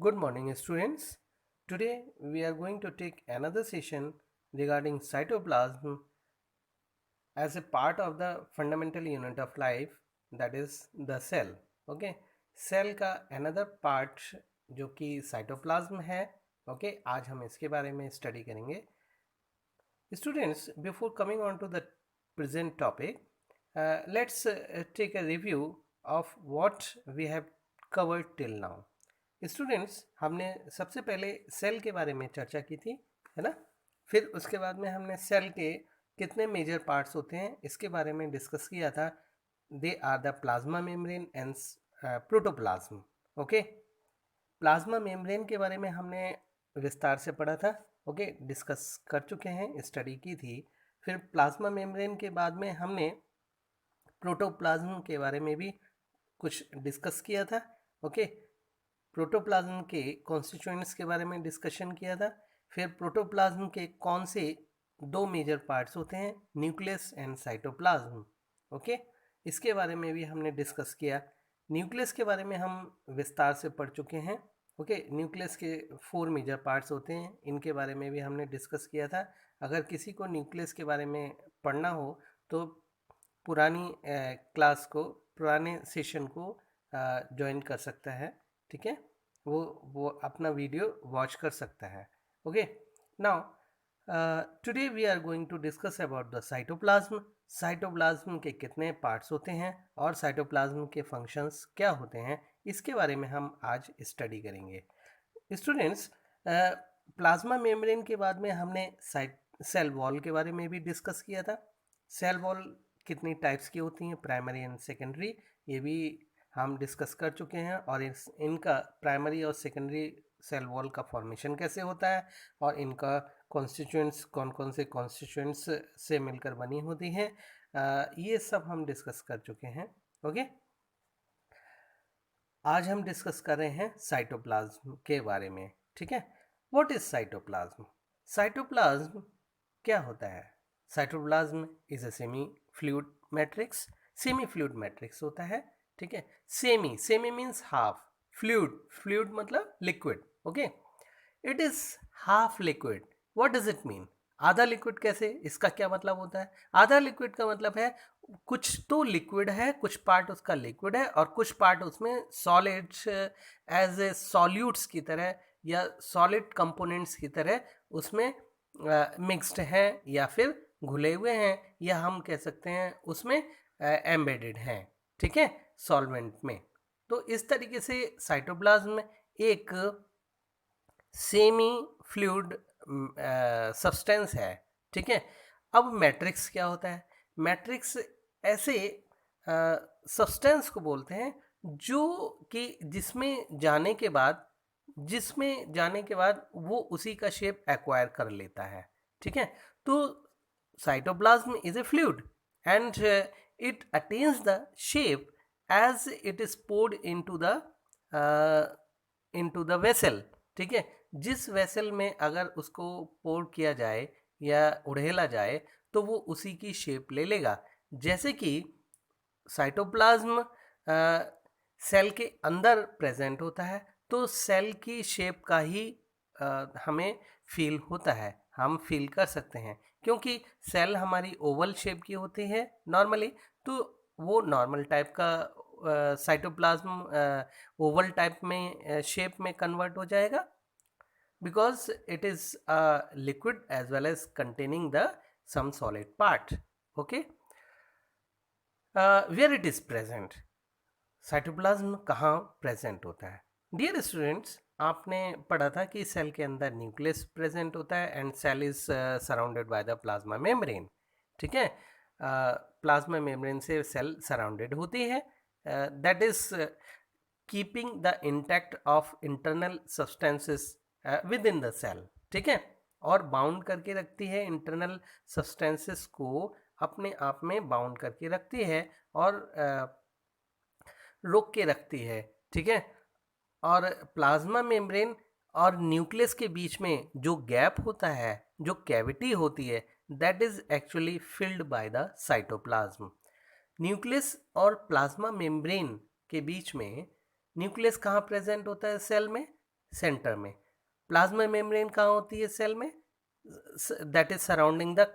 Good morning, students. Today we are going to take another session regarding cytoplasm as a part of the fundamental unit of life, that is the cell. Okay, cell का another part जो कि cytoplasm है. Okay, आज हम इसके बारे में study करेंगे. Students, before coming on to the present topic, let's take a review of what we have covered till now. Students, हमने सबसे पहले सेल के बारे में चर्चा की थी, है ना. फिर उसके बाद में हमने सेल के कितने मेजर पार्ट्स होते हैं इसके बारे में डिस्कस किया था. They are the plasma membrane and protoplasm. Okay, plasma membrane के बारे में हमने विस्तार से पढ़ा था. ओके, डिस्कस कर चुके हैं, स्टडी की थी. फिर प्लाज्मा मेम्ब्रेन के बाद में हमने प्रोटोप्लाज्म के बारे में भी कुछ डिस्कस किया था. ओके, प्रोटोप्लाज्म के कॉन्स्टिट्यूएंट्स के बारे में डिस्कशन किया था. फिर प्रोटोप्लाज्म के कौन से दो मेजर पार्ट्स होते हैं, न्यूक्लियस एंड साइटोप्लाज्म. ओके, इसके बारे में भी हमने डिस्कस किया. न्यूक्लियस के बारे में हम विस्तार से पढ़ चुके हैं. ओके, न्यूक्लियस के 4 मेजर पार्ट्स होते हैं, इनके बारे में भी हमने डिस्कस किया था. अगर किसी को न्यूक्लियस के बारे में पढ़ना हो तो पुरानी क्लास को, पुराने सेशन को ज्वाइन कर सकता है. ठीक है, वो अपना वीडियो वॉच कर सकता है. Okay, now today we are going to discuss about the cytoplasm. Cytoplasm के कितने पार्ट्स होते हैं और साइटोप्लाज्म के फंक्शंस क्या होते हैं, इसके बारे में हम आज स्टडी करेंगे. स्टूडेंट्स, प्लाज्मा मेम्ब्रेन के बाद में हमने सेल वॉल के बारे में भी डिस्कस किया था. सेल वॉल कितनी टाइप्स की होती हैं, प्राइमरी एंड सेकेंडरी, ये भी हम डिस्कस कर चुके हैं. और इनका प्राइमरी और सेकेंडरी सेल वॉल का फॉर्मेशन कैसे होता है और इनका कॉन्स्टिट्यूएंट्स कौन कौन से कॉन्स्टिट्यूएंट्स से मिलकर बनी होती हैं, ये सब हम डिस्कस कर चुके हैं. ओके, आज हम डिस्कस कर रहे हैं साइटोप्लाज्म के बारे में. ठीक है, व्हाट इज साइटोप्लाज्म. साइटोप्लाज्म क्या होता है. Cytoplasm is a semi fluid matrix. Semi fluid matrix होता है. ठीक है, semi, semi means half, fluid, fluid मतलब liquid. Okay, it is half liquid. What does it mean. आधा लिक्विड कैसे, इसका क्या मतलब होता है. आधा लिक्विड का मतलब है कुछ तो लिक्विड है, कुछ पार्ट उसका लिक्विड है और कुछ पार्ट उसमें सॉलिड्स एज ए सॉल्यूट्स की तरह या सॉलिड कंपोनेंट्स की तरह उसमें मिक्स्ड हैं या फिर घुले हुए हैं, या हम कह सकते हैं उसमें एम्बेडेड हैं. ठीक है, सॉल्वेंट में. तो इस तरीके से साइटोप्लाज्म एक सेमी फ्लूइड सब्सटेंस है. ठीक है, अब मैट्रिक्स क्या होता है. मैट्रिक्स ऐसे सब्सटेंस को बोलते हैं जो कि जिसमें जाने के बाद वो उसी का शेप एक्वायर कर लेता है. ठीक है, तो cytoplasm is a fluid and it attains the shape as it is poured into the vessel. ठीक है, जिस वेसल में अगर उसको पोर किया जाए या उड़ेला जाए तो वो उसी की शेप ले लेगा. जैसे कि साइटोप्लाज्म सेल के अंदर प्रेजेंट होता है तो सेल की शेप का ही हमें फील होता है, हम फील कर सकते हैं, क्योंकि सेल हमारी ओवल शेप की होती है नॉर्मली. तो वो नॉर्मल टाइप का साइटोप्लाज्म ओवल टाइप में शेप में कन्वर्ट हो जाएगा, because it is a liquid as well as containing the some solid part. Okay, where it is present. Cytoplasm कहाँ प्रेजेंट होता है. डियर स्टूडेंट्स, आपने पढ़ा था कि सेल के अंदर न्यूक्लियस प्रेजेंट होता है and cell is surrounded by the plasma membrane. ठीक है, प्लाज्मा मेम्ब्रेन से सेल सराउंडेड होती है. That is keeping the intact of internal substances within the cell. ठीक है, और बाउंड करके रखती है, इंटरनल सब्सटेंसेस को अपने आप में बाउंड करके रखती है और रोक के रखती है. ठीक है, और प्लाज्मा मेम्ब्रेन और न्यूक्लियस के बीच में जो गैप होता है, जो कैविटी होती है, that is actually filled by the cytoplasm. Nucleus और प्लाज्मा मेम्ब्रेन के बीच में न्यूक्लियस कहाँ प्रेजेंट होता है सेल में. सेंटर में। प्लाज्मा मेम्ब्रेन कहाँ होती है सेल में? That is surrounding the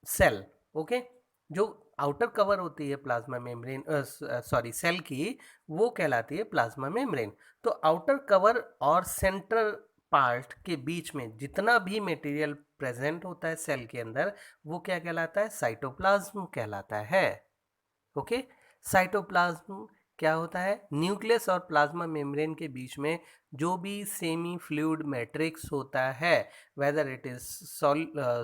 cell. Okay, जो आउटर कवर होती है प्लाज्मा मेम्ब्रेन, सॉरी सेल की, वो कहलाती है प्लाज्मा मेम्ब्रेन। तो आउटर कवर और सेंट्रल पार्ट के बीच में जितना भी मटेरियल प्रेजेंट होता है सेल के अंदर, वो क्या कहलाता है? साइटोप्लाज्म कहलाता है। ओके, साइटोप्लाज्म क्या होता है? न्यूक्लियस और प्लाज्मा मेम्ब्रेन के बीच में जो भी सेमी फ्लूइड मैट्रिक्स होता है, whether it is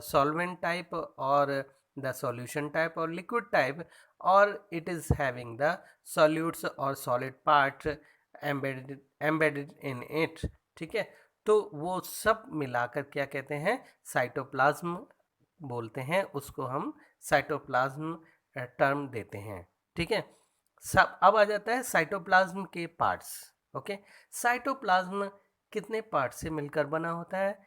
solvent type और द सॉल्यूशन टाइप और लिक्विड टाइप, और it is having the solutes और solid part embedded in it. ठीक है, तो वो सब मिलाकर क्या कहते हैं? साइटोप्लाज्म बोलते हैं, उसको हम साइटोप्लाज्म टर्म देते हैं। ठीक है, सब अब आ जाता है साइटोप्लाज्म के पार्ट्स। ओके, साइटोप्लाज्म कितने पार्ट से मिलकर बना होता है?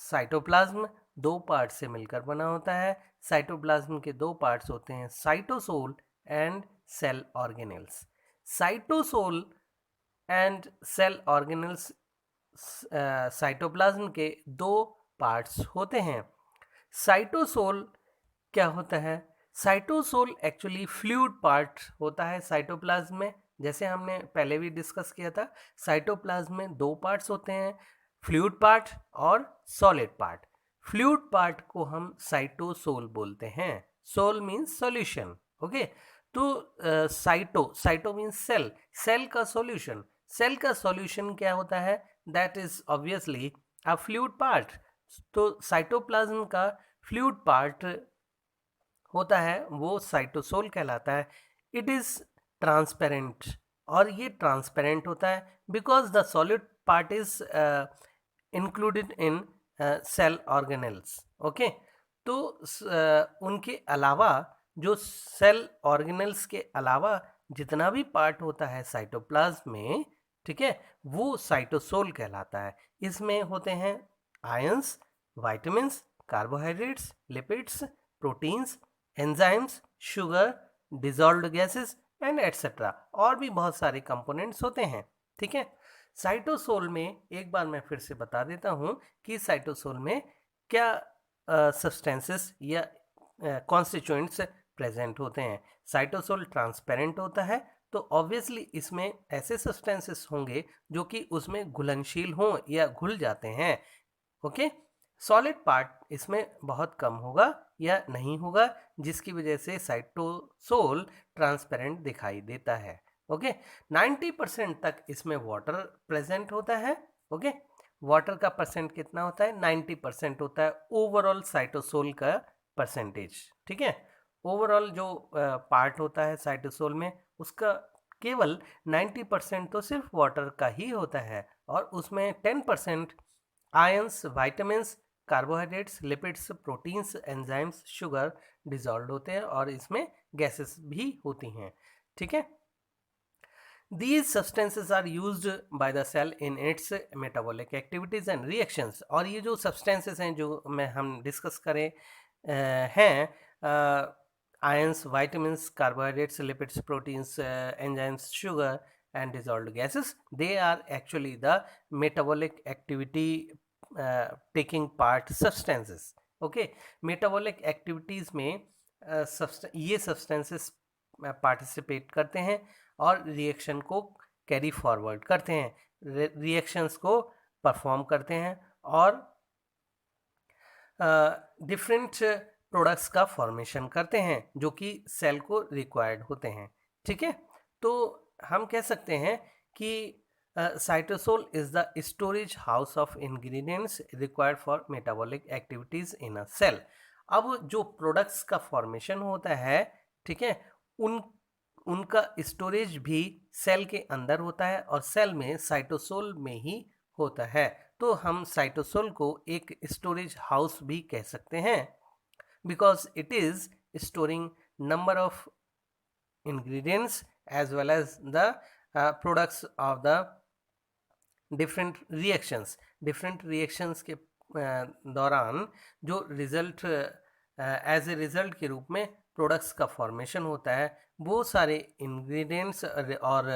साइटोप्लाज्म दो पार्ट से मिलकर बना होता है। साइटोप्लाज्म के दो पार्ट्स होते हैं, cytosol and cell organelles. Cytosol and cell organelles cytoplasm के दो पार्ट्स होते हैं। साइटोसोल क्या होता है? साइटोसोल एक्चुअली फ्लूइड पार्ट होता है साइटोप्लाज्म में। जैसे हमने पहले भी डिस्कस किया था, साइटोप्लाज्म में दो पार्ट्स होते हैं, फ्लूइड पार्ट और सॉलिड पार्ट। फ्लूइड पार्ट को हम साइटोसोल बोलते हैं। Sol means solution. ओके, तो साइटो मीन्स सेल, सेल का सॉल्यूशन। सेल का सॉल्यूशन क्या होता है? That is obviously a fluid part. तो साइटोप्लाज्म का फ्लूइड पार्ट होता है वो साइटोसोल कहलाता है। इट इज ट्रांसपेरेंट, और ये ट्रांसपेरेंट होता है because the solid part is included in cell organelles. Okay, तो उनके अलावा, जो सेल ऑर्गेनेल्स के अलावा जितना भी पार्ट होता है साइटोप्लाज्म में, ठीक है, वो साइटोसोल कहलाता है। इसमें होते हैं ions, vitamins, carbohydrates, lipids, proteins, enzymes, sugar, dissolved gases and etcetera, और भी बहुत सारे कंपोनेंट्स होते हैं। ठीक है, साइटोसोल में एक बार मैं फिर से बता देता हूँ कि साइटोसोल में क्या सब्सटेंसेस या कॉन्स्टिट्यूएंट्स प्रेजेंट होते हैं। साइटोसोल ट्रांसपेरेंट होता है, तो ऑब्वियसली इसमें ऐसे सब्सटेंसेस होंगे जो कि उसमें घुलनशील हों या घुल जाते हैं। ओके, सॉलिड पार्ट इसमें बहुत कम होगा या नहीं होगा, जिसकी वजह से साइटोसोल ट्रांसपेरेंट दिखाई देता है। ओके, 90% तक इसमें वाटर प्रेजेंट होता है। ओके, वाटर का परसेंट कितना होता है? 90% होता है ओवरऑल साइटोसोल का परसेंटेज। ठीक है, ओवरऑल जो पार्ट होता है साइटोसोल में, उसका केवल 90% तो सिर्फ वाटर का ही होता है, और उसमें 10% ions, vitamins, carbohydrates, lipids, proteins, enzymes, sugar dissolve होते हैं, और इसमें गैसेस भी होती हैं। ठीक है, These substances are used by the cell in its metabolic activities and reactions। और ये जो substances हैं जो हम डिस्कस करें हैं, ions, vitamins, carbohydrates, lipids, proteins, enzymes, sugar and dissolved gases, they are actually the metabolic activity taking part substances। okay, metabolic activities में ये substances पार्टिसिपेट करते हैं और रिएक्शन को कैरी फॉरवर्ड करते हैं, रिएक्शंस को परफॉर्म करते हैं, और डिफरेंट प्रोडक्ट्स का फॉर्मेशन करते हैं जो कि सेल को रिक्वायर्ड होते हैं। ठीक है, तो हम कह सकते हैं कि cytosol is the storage house of ingredients required for metabolic activities in a cell. अब जो प्रोडक्ट्स का फॉर्मेशन होता है, ठीक है, उनका स्टोरेज भी सेल के अंदर होता है, और सेल में साइटोसोल में ही होता है। तो हम साइटोसोल को एक स्टोरेज हाउस भी कह सकते हैं, because it is storing number of ingredients as well as the products of the different reactions के दौरान जो रिजल्ट एज ए रिजल्ट के रूप में प्रोडक्ट्स का फॉर्मेशन होता है, वो सारे इंग्रेडिएंट्स और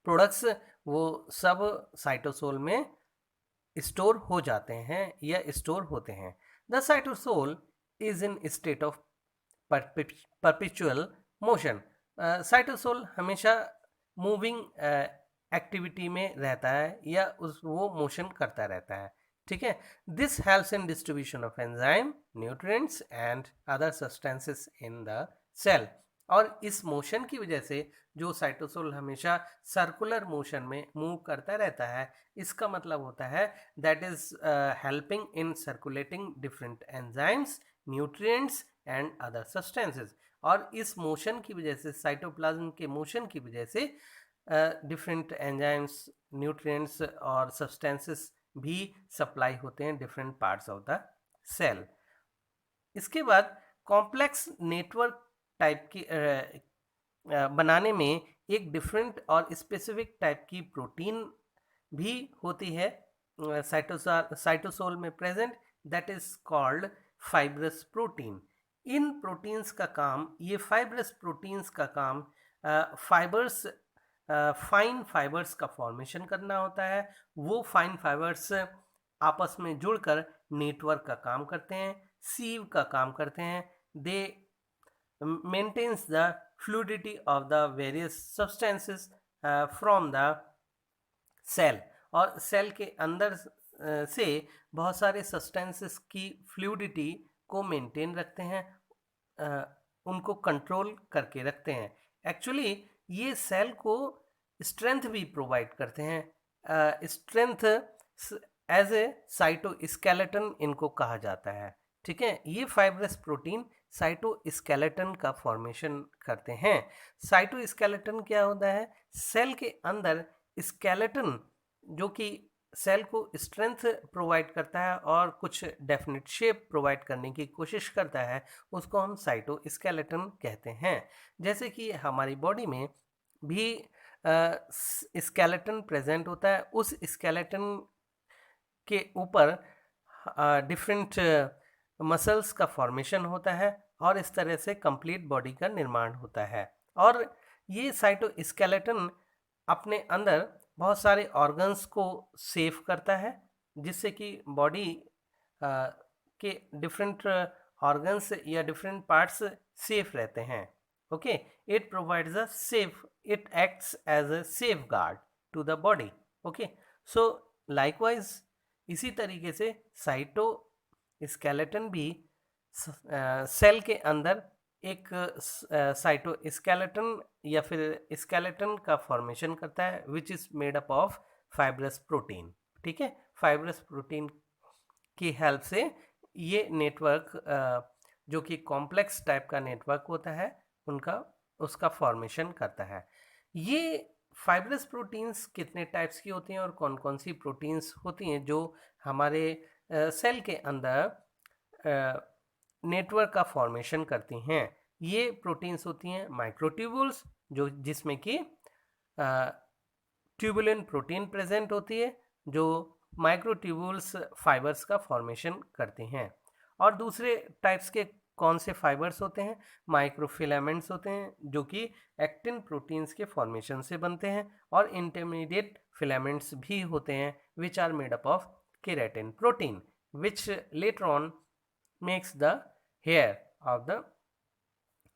प्रोडक्ट्स वो सब साइटोसोल में स्टोर हो जाते हैं या स्टोर होते हैं। The cytosol is in state of perpetual motion. Cytosol हमेशा मूविंग एक्टिविटी में रहता है या वो मोशन करता रहता है। ठीक है, this helps in distribution of enzyme, nutrients and other substances in the cell. और इस मोशन की वजह से जो साइटोसोल हमेशा सर्कुलर मोशन में मूव करता रहता है, इसका मतलब होता है that is helping in circulating different enzymes, nutrients and other substances. और इस मोशन की वजह से, साइटोप्लाज्म के मोशन की वजह से डिफरेंट एंजाइम्स, न्यूट्रिएंट्स और सब्सटेंसेस भी सप्लाई होते हैं different parts of the cell. इसके बाद कॉम्प्लेक्स नेटवर्क टाइप की बनाने में एक डिफरेंट और स्पेसिफिक टाइप की प्रोटीन भी होती है साइटोसोल में present, that is called fibrous protein. In proteins का काम, ये फाइब्रस प्रोटीन्स का काम फाइबर्स, फाइन फाइबर्स का फॉर्मेशन करना होता है। वो फाइन फाइबर्स आपस में जुड़कर नेटवर्क का काम करते हैं, सीव का काम करते हैं। They maintains the fluidity of the various substances from the cell. और सेल के अंदर से बहुत सारे सब्सटेंसेस की फ्लूइडिटी को मेंटेन रखते हैं, उनको कंट्रोल करके रखते हैं। एक्चुअली ये सेल को स्ट्रेंथ भी प्रोवाइड करते हैं। स्ट्रेंथ एज ए साइटोस्केलेटन इनको कहा जाता है। ठीक है, ये फाइब्रस प्रोटीन साइटोस्केलेटन का फॉर्मेशन करते हैं। साइटोस्केलेटन क्या होता है? सेल के अंदर स्केलेटन जो कि सेल को स्ट्रेंथ प्रोवाइड करता है और कुछ डेफिनेट शेप प्रोवाइड करने की कोशिश करता है, उसको हम साइटोस्केलेटन कहते हैं। जैसे कि हमारी बॉडी में भी स्केलेटन प्रेजेंट होता है, उस स्केलेटन के ऊपर डिफरेंट मसल्स का फॉर्मेशन होता है और इस तरह से कंप्लीट बॉडी का निर्माण होता है। और ये साइटोस्केलेटन अपने अंदर बहुत सारे ऑर्गन्स को सेव करता है, जिससे कि बॉडी के डिफरेंट ऑर्गन्स या डिफरेंट पार्ट्स सेफ रहते हैं। Okay, it provides a safe, it acts as a safeguard to the body. Okay, so likewise इसी तरीके से साइटोस्केलेटन भी सेल के अंदर एक साइटोस्केलेटन या फिर स्केलेटन का फॉर्मेशन करता है, which is made up of fibrous protein. ठीक है, फाइब्रस प्रोटीन की हेल्प से ये नेटवर्क जो कि कॉम्प्लेक्स टाइप का नेटवर्क होता है, उसका फॉर्मेशन करता है। ये फाइब्रस प्रोटीन्स कितने टाइप्स की होती हैं और कौन कौन सी प्रोटीन्स होती हैं जो हमारे सेल के अंदर नेटवर्क का फॉर्मेशन करती हैं? ये प्रोटीन्स होती हैं माइक्रोट्यूबुल्स, जो जिसमें कि ट्यूबुलिन प्रोटीन प्रेजेंट होती है, जो माइक्रोट्यूबुल्स फाइबर्स का फॉर्मेशन करती हैं। और दूसरे टाइप्स के कौन से फाइबर्स होते हैं? माइक्रोफिलामेंट्स होते हैं, जो कि एक्टिन प्रोटीन्स के फॉर्मेशन से बनते हैं। और इंटरमीडिएट फिलामेंट्स भी होते हैं, which are made up of keratin protein, which later on makes the hair of the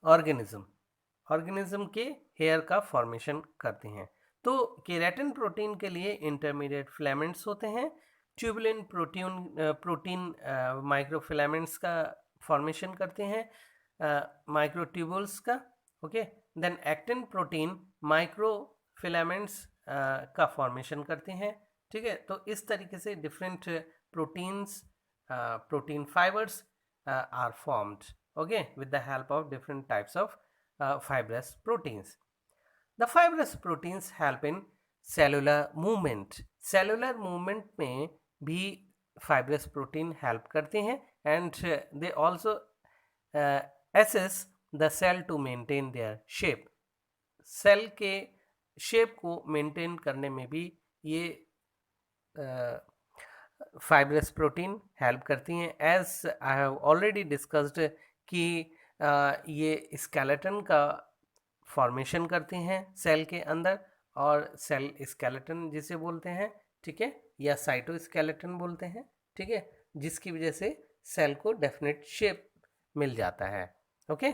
organism के हेयर का फॉर्मेशन करते हैं। तो केराटिन प्रोटीन के लिए इंटरमीडिएट फिलामेंट्स होते हैं, ट्यूबुलिन प्रोटीन माइक्रोफिलामेंट्स का फॉर्मेशन करते हैं, माइक्रोट्यूबुल्स का। Okay, then actin protein microfilaments का फॉर्मेशन करते हैं। ठीक है, तो इस तरीके से different proteins, protein fibers are formed, okay, with the help of different types of fibrous proteins. The fibrous proteins help in cellular movement. Cellular movement में भी fibrous protein help करते हैं, and they also assist the cell to maintain their shape. Cell के shape को maintain करने में भी ये फाइब्रस प्रोटीन हेल्प करती हैं। As I have already discussed कि ये स्केलेटन का फॉर्मेशन करती हैं सेल के अंदर, और सेल स्केलेटन जिसे बोलते हैं, ठीक है, या साइटोस्केलेटन बोलते हैं, ठीक है, जिसकी वजह से सेल को डेफिनेट शेप मिल जाता है। Okay,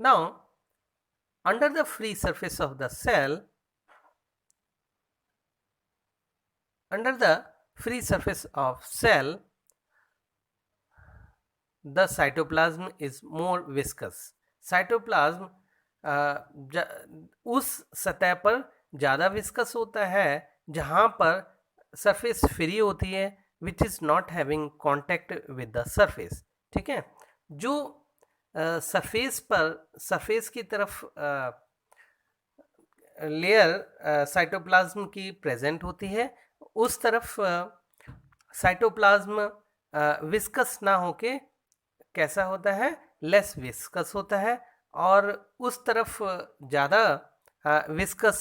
now under the free surface of the cell, under the free surface of cell, the cytoplasm is more viscous. cytoplasm उस सतह पर ज़्यादा विस्कस होता है जहाँ पर सरफेस फ्री होती है, which is not having contact with the surface, ठीक है। जो सरफेस पर सरफेस की तरफ लेयर साइटोप्लाज्म की प्रेजेंट होती है, उस तरफ साइटोप्लाज्म विस्कस ना होके कैसा होता है, लेस विस्कस होता है, और उस तरफ ज़्यादा विस्कस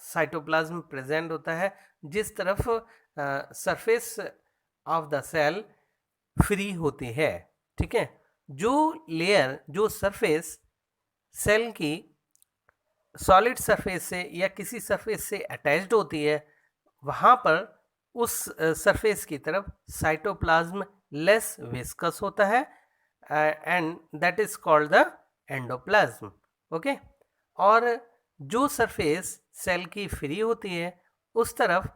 साइटोप्लाज्म प्रेजेंट होता है जिस तरफ surface of the cell free होती है, ठीक है। जो लेयर, जो सरफेस सेल की सॉलिड सरफेस से या किसी सरफेस से अटैच्ड होती है, वहाँ पर उस सरफेस की तरफ साइटोप्लाज्म लेस विस्कस होता है, and that is called the endoplasm. Okay, और जो सरफेस सेल की फ्री होती है उस तरफ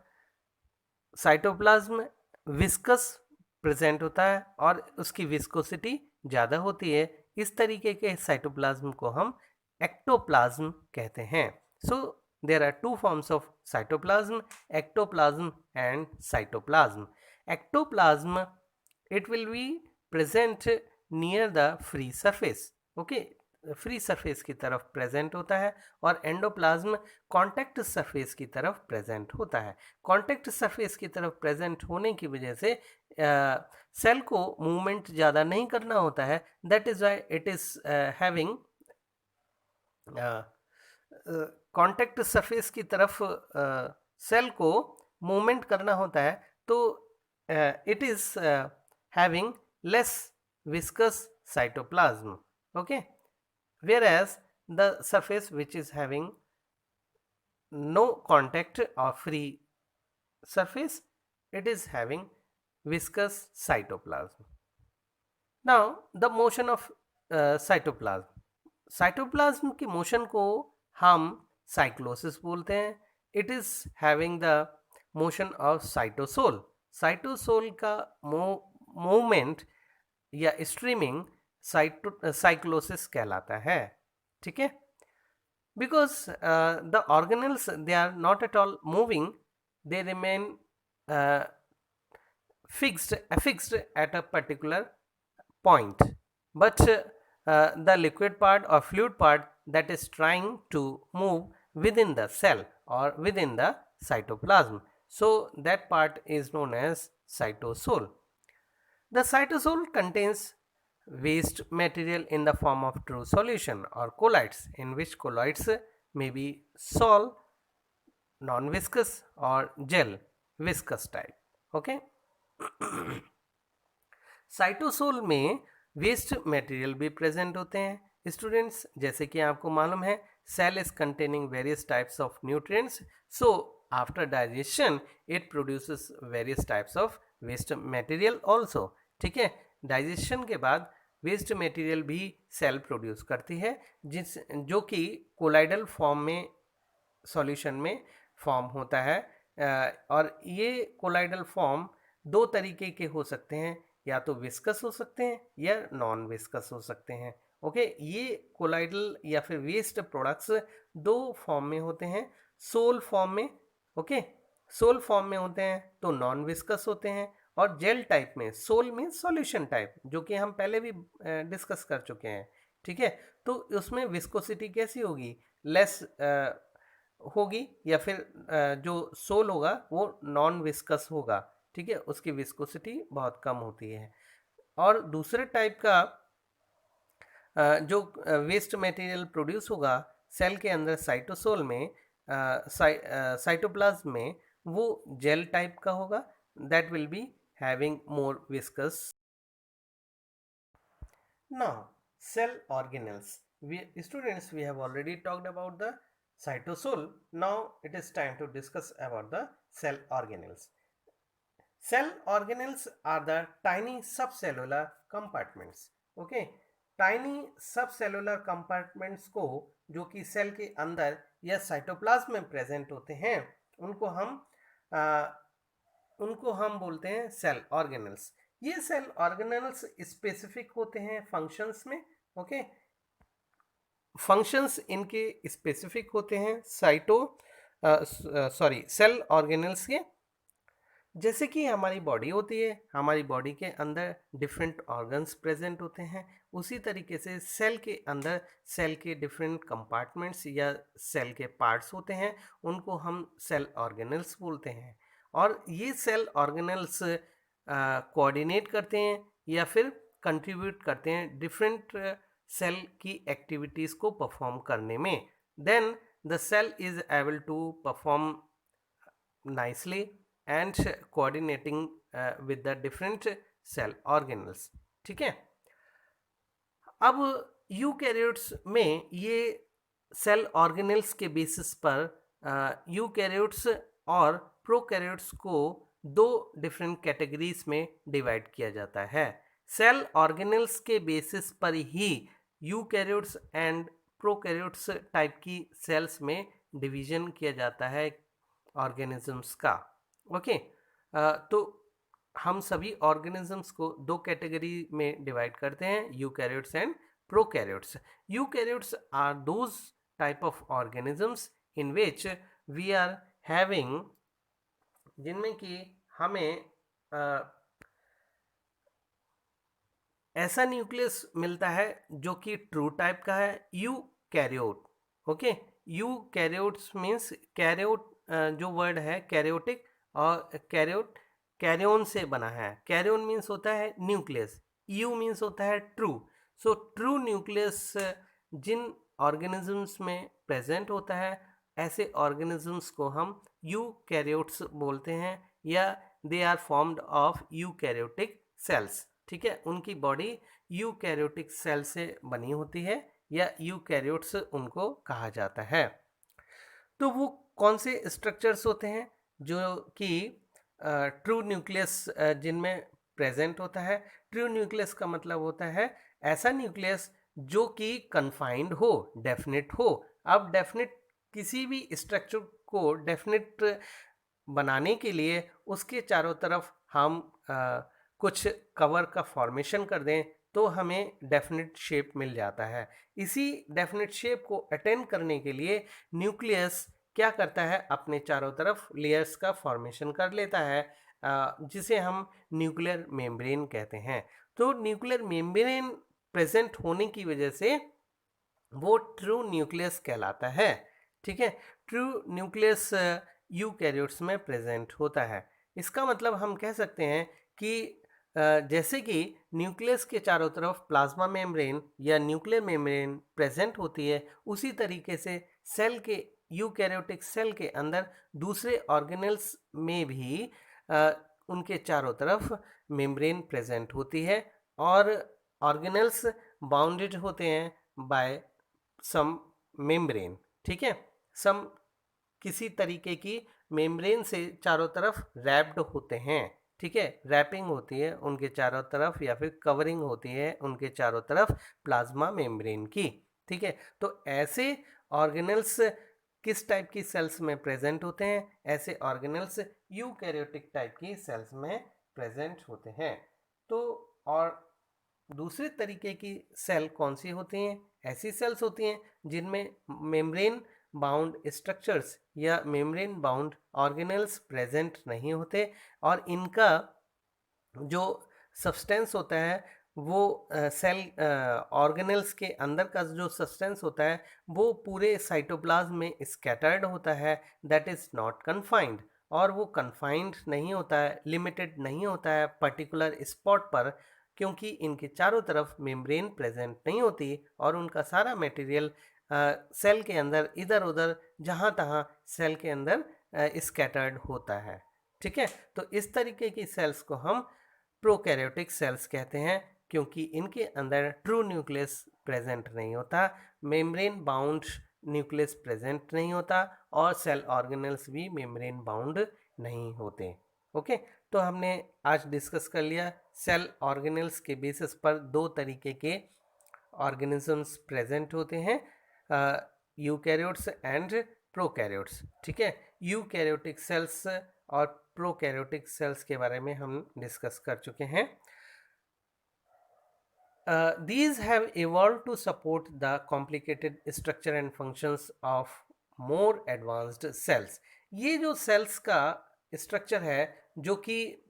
साइटोप्लाज्म विस्कस प्रेजेंट होता है और उसकी विस्कोसिटी ज़्यादा होती है। इस तरीके के साइटोप्लाज्म को हम एक्टोप्लाज्म कहते हैं। So there are two forms of cytoplasm, ectoplasm and cytoplasm. Ectoplasm, it will be present near the free surface, okay, free surface की तरफ प्रेजेंट होता है, और एंडोप्लाज्म कॉन्टैक्ट सरफेस की तरफ प्रेजेंट होता है। कॉन्टैक्ट सरफेस की तरफ प्रेजेंट होने की वजह से सेल को मूवमेंट ज़्यादा नहीं करना होता है, that is why it is having contact surface की तरफ सेल को मूवमेंट करना होता है, तो it is having less viscous cytoplasm, okay, whereas the surface which is having no contact or free surface, it is having viscous cytoplasm. Now the motion of cytoplasm, cytoplasm की motion को हम cyclosis बोलते हैं। it is having the motion of cytosol, cytosol का movement या streaming cyclosis कहलाता है, ठीक है। Because the organelles they are not at all moving, they remain fixed at a particular point, but the liquid part or fluid part that is trying to move within the cell or within the cytoplasm, so that part is known as cytosol. The cytosol contains waste material in the form of true solution or colloids, in which colloids may be sol, non-viscous, or gel, viscous type. Okay. Cytosol में waste material भी present होते हैं students. जैसे कि आपको मालूम है, cell is containing various types of nutrients, so after digestion it produces various types of waste material also, ठीक है। डाइजेशन के बाद वेस्ट मटेरियल भी सेल प्रोड्यूस करती है, जो कि कोलाइडल फॉर्म में सॉल्यूशन में फॉर्म होता है, और ये कोलाइडल फॉर्म दो तरीके के हो सकते हैं, या तो विस्कस हो सकते हैं या नॉन विस्कस हो सकते हैं। ओके, ये कोलाइडल या फिर वेस्ट प्रोडक्ट्स दो फॉर्म में होते हैं, सोल फॉर्म में, ओके, सोल फॉर्म में होते हैं तो नॉन विस्कस होते हैं, और जेल टाइप में, सोल में सॉल्यूशन टाइप, जो कि हम पहले भी डिस्कस कर चुके हैं, ठीक है। तो उसमें विस्कोसिटी कैसी होगी, लेस होगी, या फिर जो सोल होगा वो नॉन विस्कस होगा, ठीक है, उसकी विस्कोसिटी बहुत कम होती है। और दूसरे टाइप का जो वेस्ट मटेरियल प्रोड्यूस होगा सेल के अंदर साइटोसोल में, साइटोप्लाज्म में, वो जेल टाइप का होगा, that will be having more viscous. Now, cell organelles. students, we have already talked about the cytosol. Now it is time to discuss about the cell organelles. Cell organelles are the tiny subcellular compartments. Okay, tiny subcellular compartments को जो कि cell के अंदर या cytoplasm में present होते हैं आ, उनको हम बोलते हैं सेल ऑर्गेनल्स. ये सेल ऑर्गेनल्स स्पेसिफिक होते हैं फंक्शंस में. ओके, फंक्शंस इनके स्पेसिफिक होते हैं सेल ऑर्गेनल्स के. जैसे कि हमारी बॉडी होती है, हमारी बॉडी के अंदर डिफरेंट ऑर्गन्स प्रेजेंट होते हैं, उसी तरीके से सेल के अंदर सेल के डिफरेंट कंपार्टमेंट्स या सेल के पार्ट्स होते हैं, उनको हम सेल ऑर्गेनल्स बोलते हैं. और ये सेल ऑर्गेनल्स कोऑर्डिनेट करते हैं या फिर कंट्रीब्यूट करते हैं डिफरेंट सेल की एक्टिविटीज़ को परफॉर्म करने में. Then the cell is able to perform nicely and coordinating with the different cell organelles. ठीक है, अब यूकैरियोट्स में ये सेल ऑर्गेनल्स के बेसिस पर यूकैरियोट्स और प्रोकैरियोट्स को दो डिफरेंट कैटेगरीज में डिवाइड किया जाता है. सेल ऑर्गेनल्स के बेसिस पर ही यूकैरियोट्स एंड प्रोकैरियोट्स टाइप की सेल्स में डिवीजन किया जाता है ऑर्गेनिजम्स का. ओके, तो हम सभी ऑर्गेनिजम्स को दो कैटेगरी में डिवाइड करते हैं, eukaryotes and prokaryotes. Eukaryotes are those type of organisms in which we are having, जिनमें कि हमें ऐसा न्यूक्लियस मिलता है जो कि ट्रू टाइप का है, यूकैरियोट. ओके, यूकैरियोट्स मीन्स कैरियोट जो वर्ड है कैरियोटिक, और कैरियोट कैरियोन से बना है. कैरियोन मीन्स होता है न्यूक्लियस, यू मीन्स होता है ट्रू. सो ट्रू न्यूक्लियस जिन ऑर्गेनिजम्स में प्रेजेंट होता है, ऐसे ऑर्गेनिजम्स को हम यूकैरियोट्स बोलते हैं, या they are formed of eukaryotic cells. ठीक है, उनकी बॉडी यूकैरियोटिक सेल से बनी होती है, या यूकैरियोट्स उनको कहा जाता है. तो वो कौन से स्ट्रक्चर्स होते हैं जो कि ट्रू न्यूक्लियस जिनमें प्रेजेंट होता है. ट्रू न्यूक्लियस का मतलब होता है ऐसा न्यूक्लियस जो कि कन्फाइंड हो, डेफिनेट हो. अब डेफिनेट किसी भी स्ट्रक्चर को डेफिनेट बनाने के लिए उसके चारों तरफ हम कुछ कवर का फॉर्मेशन कर दें तो हमें डेफिनेट शेप मिल जाता है. इसी डेफिनेट शेप को अटेन करने के लिए न्यूक्लियस क्या करता है, अपने चारों तरफ लेयर्स का फॉर्मेशन कर लेता है, जिसे हम न्यूक्लियर मेम्ब्रेन कहते हैं. तो न्यूक्लियर मेम्ब्रेन प्रेजेंट होने की वजह से वो ट्रू न्यूक्लियस कहलाता है. ठीक है, ट्रू न्यूक्लियस यूकैरियोट्स में प्रेजेंट होता है. इसका मतलब हम कह सकते हैं कि जैसे कि न्यूक्लियस के चारों तरफ प्लाज्मा मेम्ब्रेन या न्यूक्लियर मेम्ब्रेन प्रेजेंट होती है, उसी तरीके से सेल के यूकैरियोटिक सेल के अंदर दूसरे ऑर्गेनल्स में भी उनके चारों तरफ मेम्ब्रेन प्रेजेंट होती है, और ऑर्गेनल्स बाउंडेड होते हैं बाय सम मेम्ब्रेन. ठीक है, सम किसी तरीके की मेम्ब्रेन से चारों तरफ रैप्ड होते हैं. ठीक है, रैपिंग होती है उनके चारों तरफ, या फिर कवरिंग होती है उनके चारों तरफ प्लाज्मा मेम्ब्रेन की. ठीक है, तो ऐसे ऑर्गेनल्स किस टाइप की सेल्स में प्रेजेंट होते हैं? ऐसे ऑर्गेनल्स यूकैरियोटिक टाइप की सेल्स में प्रेजेंट होते हैं. तो और दूसरे तरीके की सेल कौन सी होती हैं? ऐसी सेल्स होती हैं जिनमें मेम्ब्रेन बाउंड स्ट्रक्चर्स या मेम्ब्रेन बाउंड ऑर्गेनल्स प्रेजेंट नहीं होते, और इनका जो सब्सटेंस होता है वो सेल ऑर्गेनल्स के अंदर का जो सब्सटेंस होता है वो पूरे साइटोप्लाज्म में स्कैटर्ड होता है, दैट इज़ नॉट कन्फाइंड. और वो कन्फाइंड नहीं होता है, लिमिटेड नहीं होता है पर्टिकुलर स्पॉट पर, क्योंकि इनके चारों तरफ मेम्ब्रेन प्रेजेंट नहीं होती, और उनका सारा मटेरियल सेल के अंदर इधर उधर जहाँ तहाँ सेल के अंदर स्कैटर्ड होता है. ठीक है, तो इस तरीके की सेल्स को हम प्रोकैरियोटिक सेल्स कहते हैं, क्योंकि इनके अंदर ट्रू न्यूक्लियस प्रेजेंट नहीं होता, मेम्ब्रेन बाउंड न्यूक्लियस प्रेजेंट नहीं होता और सेल ऑर्गेनेल्स भी मेम्ब्रेन बाउंड नहीं होते। ओके, तो हमने आज डिस्कस कर लिया सेल ऑर्गेनेल्स के बेसिस पर दो तरीके के ऑर्गेनिजम्स प्रेजेंट होते हैं, यूकैरियोट्स एंड प्रोकैरियोट्स। ठीक है, यूकैरियोटिक सेल्स और प्रोकैरियोटिक सेल्स के बारे में हम डिस्कस कर चुके हैं। These have evolved to support the complicated structure and functions of more advanced cells. ये जो सेल्स का स्ट्रक्चर है जो कि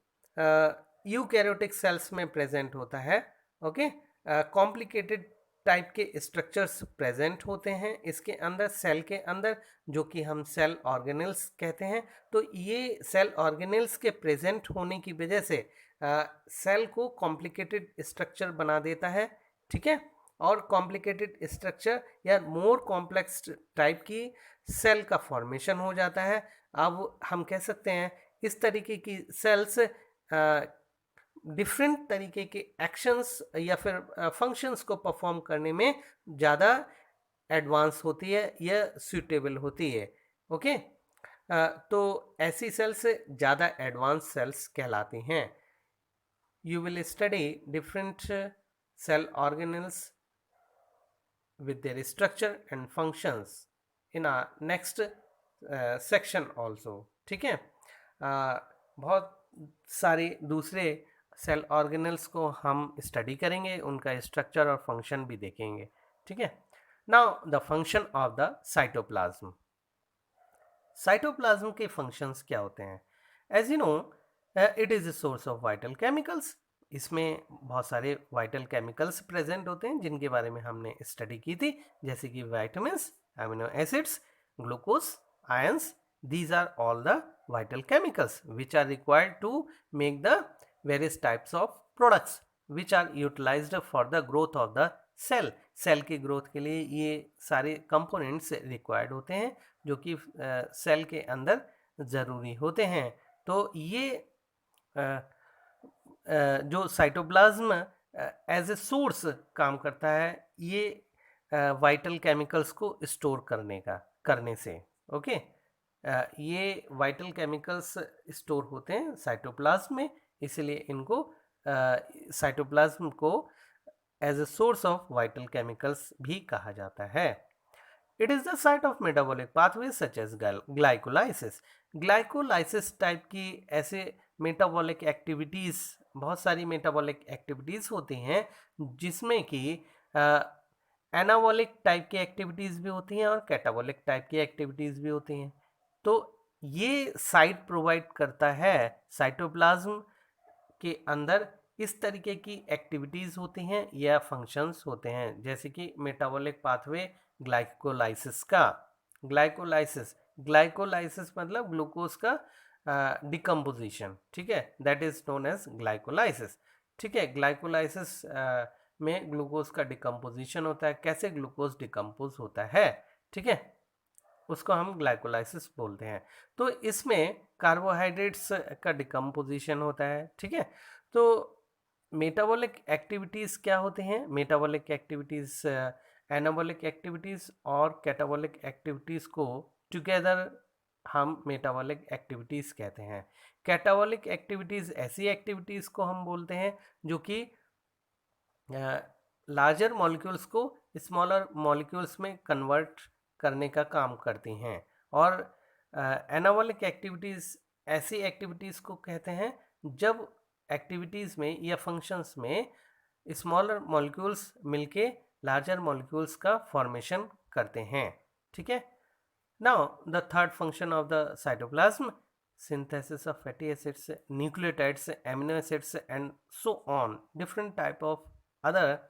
यूकैरियोटिक सेल्स में प्रेजेंट होता है, ओके, कॉम्प्लिकेटेड टाइप के स्ट्रक्चर्स प्रेजेंट होते हैं इसके अंदर, सेल के अंदर, जो कि हम सेल ऑर्गेनेल्स कहते हैं। तो ये सेल ऑर्गेनेल्स के प्रेजेंट होने की वजह से सेल को कॉम्प्लिकेटेड स्ट्रक्चर बना देता है। ठीक है, और कॉम्प्लिकेटेड स्ट्रक्चर या मोर कॉम्प्लेक्स टाइप की सेल का फॉर्मेशन हो जाता है। अब हम कह सकते हैं इस तरीके की सेल्स डिफरेंट तरीके के एक्शंस या फिर फंक्शंस को परफॉर्म करने में ज़्यादा एडवांस होती है या सूटेबल होती है। ओके, तो ऐसी सेल्स ज़्यादा एडवांस सेल्स कहलाती हैं। You will study different cell organelles with their structure and functions in our next section also. ठीक है, बहुत सारे दूसरे सेल ऑर्गेनल्स को हम स्टडी करेंगे, उनका स्ट्रक्चर और फंक्शन भी देखेंगे। ठीक है, now the function of the cytoplasm. Cytoplasm के फंक्शंस क्या होते हैं? As you know, it is a source of vital chemicals. इसमें बहुत सारे वाइटल केमिकल्स प्रेजेंट होते हैं जिनके बारे में हमने स्टडी की थी, जैसे कि vitamins, amino acids, glucose, ions. These are all the vital chemicals which are required to make the various types of products which are utilized for the growth of the cell. Cell की growth के लिए ये सारे components required होते हैं जो कि cell के अंदर ज़रूरी होते हैं। तो ये जो साइटोप्लाज्म एज ए सोर्स काम करता है, ये वाइटल केमिकल्स को स्टोर करने से। ओके, ये वाइटल केमिकल्स स्टोर होते हैं साइटोप्लाज्म में, इसलिए इनको साइटोप्लाज्म को as a source of vital chemicals भी कहा जाता है। It is the site of metabolic pathways such as glycolysis. Glycolysis type की ऐसे मेटाबॉलिक एक्टिविटीज़, बहुत सारी मेटाबॉलिक एक्टिविटीज़ होती हैं जिसमें कि एनाबॉलिक टाइप की एक्टिविटीज़ भी होती हैं और कैटाबॉलिक टाइप की एक्टिविटीज़ भी होती हैं। तो ये साइट प्रोवाइड करता है साइटोप्लाज्म के अंदर इस तरीके की एक्टिविटीज़ होती हैं या फंक्शंस होते हैं, जैसे कि मेटाबॉलिक पाथवे ग्लाइकोलाइसिस का। ग्लाइकोलाइसिस मतलब ग्लूकोज का डिकम्पोजिशन। ठीक है, that is known as glycolysis. ठीक है, ग्लाइकोलाइसिस में ग्लूकोज का डिकम्पोजिशन होता है। कैसे ग्लूकोज डिकम्पोज होता है, ठीक है, उसको हम ग्लाइकोलाइसिस बोलते हैं। तो इसमें कार्बोहाइड्रेट्स का डिकम्पोजिशन होता है। ठीक है, तो मेटाबॉलिक एक्टिविटीज़ क्या होते हैं? मेटाबॉलिक एक्टिविटीज़ एनाबॉलिक एक्टिविटीज़ और कैटाबॉलिक एक्टिविटीज़ को टुगेदर हम मेटाबॉलिक एक्टिविटीज़ कहते हैं। कैटाबॉलिक एक्टिविटीज़ ऐसी एक्टिविटीज़ को हम बोलते हैं जो कि लार्जर मॉलिक्यूल्स को स्मॉलर मॉलिक्यूल्स में कन्वर्ट करने का काम करती हैं। और एनाबॉलिक एक्टिविटीज़ ऐसी एक्टिविटीज़ को कहते हैं जब एक्टिविटीज़ में या फंक्शंस में स्मॉलर मॉलिक्यूल्स मिलके लार्जर मॉलिक्यूल्स का फॉर्मेशन करते हैं। ठीक है, now the third function of the cytoplasm, synthesis of fatty acids, nucleotides, amino acids and so on. Different type of other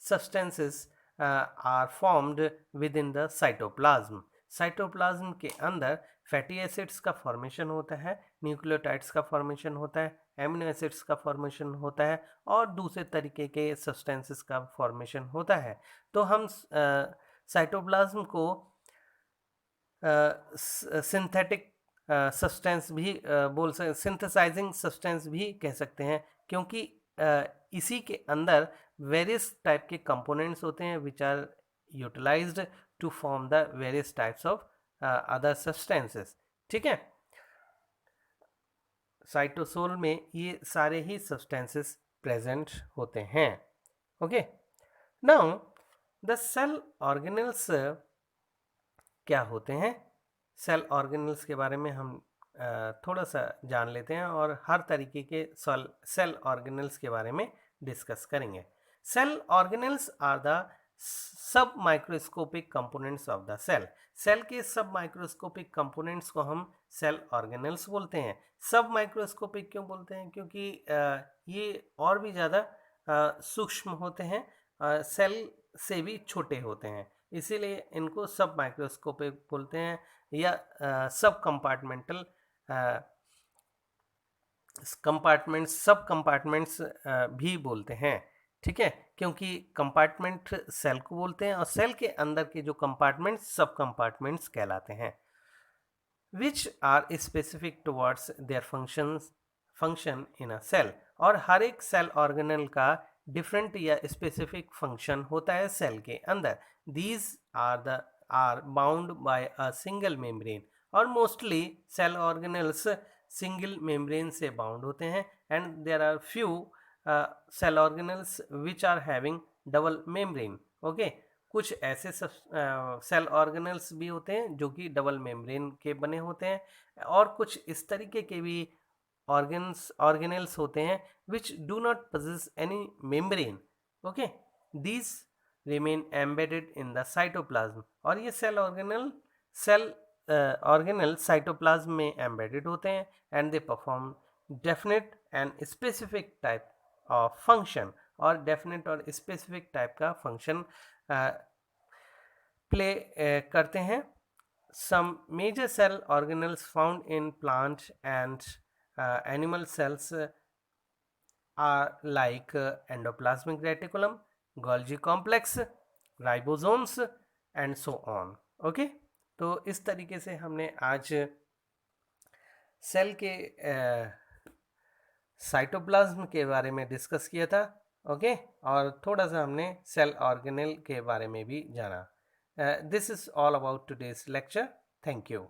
substances are formed within the cytoplasm. Cytoplasm के अंदर fatty acids का formation होता है, nucleotides का formation होता है, amino acids का formation होता है और दूसरे तरीके के सब्सटेंसेस का फॉर्मेशन होता है। तो हम साइटोप्लाज्म को सिंथेटिक सब्सटेंस भी बोल सकते, सिंथेसाइजिंग सब्सटेंस भी कह सकते हैं, क्योंकि इसी के अंदर वेरियस टाइप के कंपोनेंट्स होते हैं which are utilized to form the various types of other substances. ठीक है, साइटोसोल में ये सारे ही सब्सटेंसेस प्रेजेंट होते हैं. Okay, now the cell organelles क्या होते हैं? सेल ऑर्गेनल्स के बारे में हम थोड़ा सा जान लेते हैं और हर तरीके के सेल ऑर्गेनल्स के बारे में डिस्कस करेंगे. Cell organelles are the submicroscopic components of the cell. Cell के सब माइक्रोस्कोपिक कंपोनेंट्स को हम सेल ऑर्गेनल्स बोलते हैं. सब माइक्रोस्कोपिक क्यों बोलते हैं? क्योंकि ये और भी ज़्यादा सूक्ष्म होते हैं, सेल से भी छोटे होते हैं, इसीलिए इनको सब माइक्रोस्कोपिक बोलते हैं या सब कंपार्टमेंटल सब कंपार्टमेंट्स भी बोलते हैं. ठीक है, क्योंकि कंपार्टमेंट सेल को बोलते हैं और सेल के अंदर के जो कंपार्टमेंट्स सब कंपार्टमेंट्स कहलाते हैं, which are specific towards their function in a cell. और हर एक सेल ऑर्गेनल का डिफरेंट या स्पेसिफिक फंक्शन होता है सेल के अंदर. These are bound by a single membrane. और mostly cell organelles single membrane से बाउंड होते हैं. And there are few cell organelles which are having double membrane. Okay, कुछ ऐसे सेल ऑर्गेनल्स भी होते हैं जो कि डबल मेम्ब्रेन के बने होते हैं, और कुछ इस तरीके के भी ऑर्गेनल्स होते हैं which do not possess any membrane. Okay, these remain embedded in the cytoplasm. और ये सेल ऑर्गेनल साइटोप्लाज्म में एम्बेडेड होते हैं and they perform definite and specific type of function. और डेफिनेट और स्पेसिफिक टाइप का फंक्शन प्ले करते हैं. Some major cell organelles found in plant and animal cells are like endoplasmic reticulum, Golgi complex, ribosomes and so on. Okay, तो इस तरीके से हमने आज सेल के साइटोप्लाज्म के बारे में डिस्कस किया था. ओके, और थोड़ा सा हमने सेल ऑर्गेनल के बारे में भी जाना. This is all about today's lecture. Thank you.